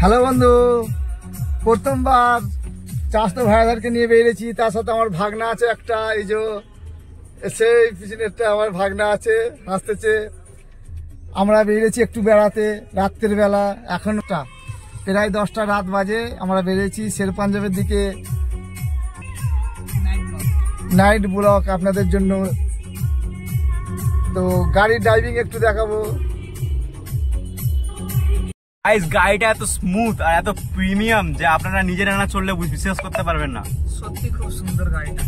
Hello বন্ধু, প্রথমবার চাষতো ভাইয়াদেরকে নিয়ে বেরিয়েছি। তার সাথে আমার ভাগনা আছে একটা, এই যে সেই পিছনেরটা আমার ভাগনা আছে, হাসতেছে। আমরা বেরিয়েছি একটু বেড়াতে রাত্রের বেলা। এখন প্রায় 10টা রাত বাজে। আমরা বেরিয়েছি শের পাঞ্জাবের দিকে, নাইট ব্লগ আপনাদের জন্য। তো গাড়ির ড্রাইভিং একটু দেখাবো। গাইস, গাড়িটা এত স্মুথ আর এত প্রিমিয়াম যে আপনারা নিজেরা না চললে বিশ্বাস করতে পারবেন না। সত্যি খুব সুন্দর গাড়িটা।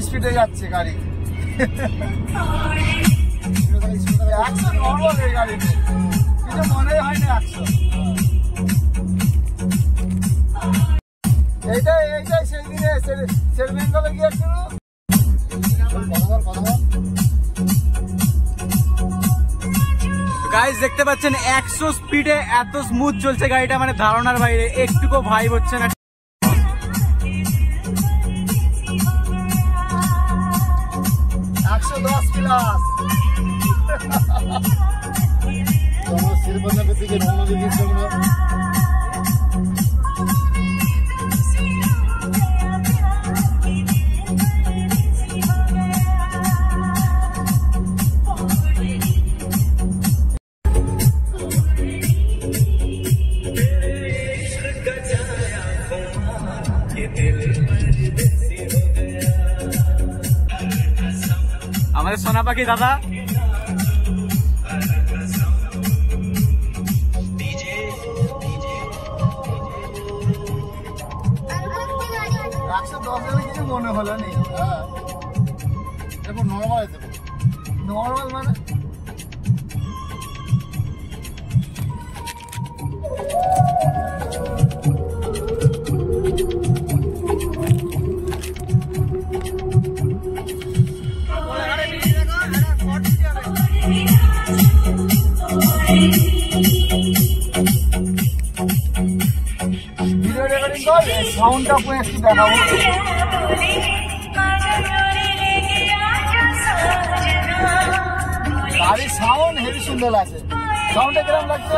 স্পিডে যাচ্ছে গাড়ি, 100 নর্মাল এই গাড়িতে, কিছু মনে হয় না 100। এইটাই সেই দিনে সেল বেঙ্গলে গিয়েছিল। গাইস দেখতে পাচ্ছেন 100 স্পিডে এত স্মুথ চলছে গাড়িটা, মানে ধারণার বাইরে, একটুকু ভাইব হচ্ছে না। 110 প্লাস। আমরা শিরপাঞ্জাবের দিকে রওনা দিয়েছি। আমাদের সোনা পাখি দাদা কিছু মনে হলো নি। নর্মাল মানে ভিডিও রেকর্ডিং কর, সাউন্ডটা পুরো একটু দেখাবো। গাড়ির সাউন্ড হেভি সুন্দর লাগছে। সাউন্ডটা কিরকম লাগছে?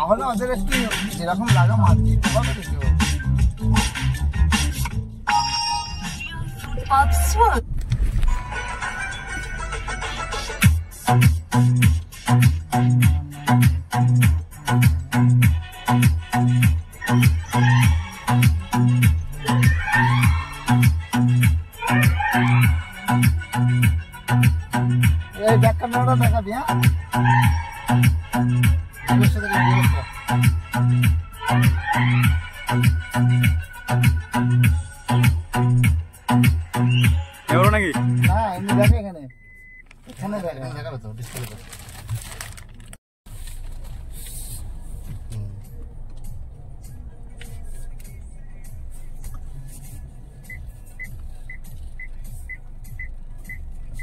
তাহলে ওদের একটু যেরকম লাগা মাছ দিতে হবে কিছু। এই ব্যাক ক্যামেরাটা দেখাবি, হ্যাঁ এবারও নাকি না এমনি দেখে এখানে এখানে দেখাবে তো ডিসপ্লে।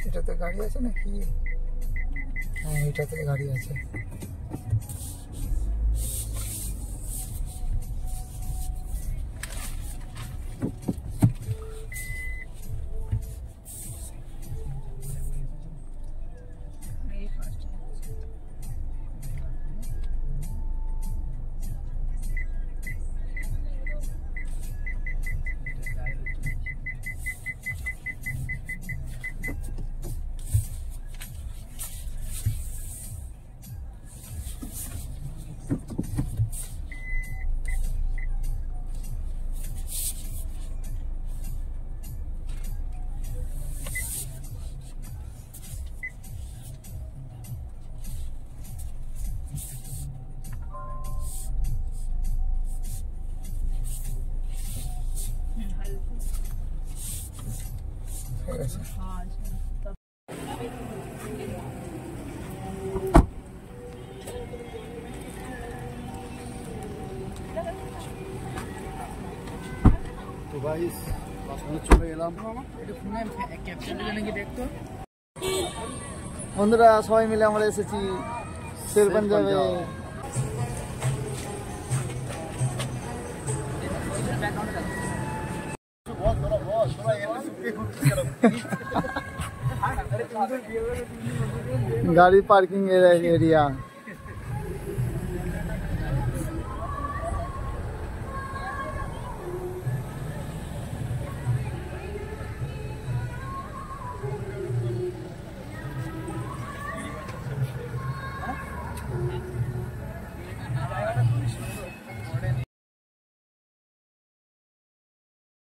এটাতে গাড়ি আছে নাকি? হ্যাঁ এটাতে গাড়ি আছে। তো গাইস চলে এলাম। বন্ধুরা সবাই মিলে আমরা এসেছি শের পাঞ্জাবে। गाड़ी पार्किंग एरिया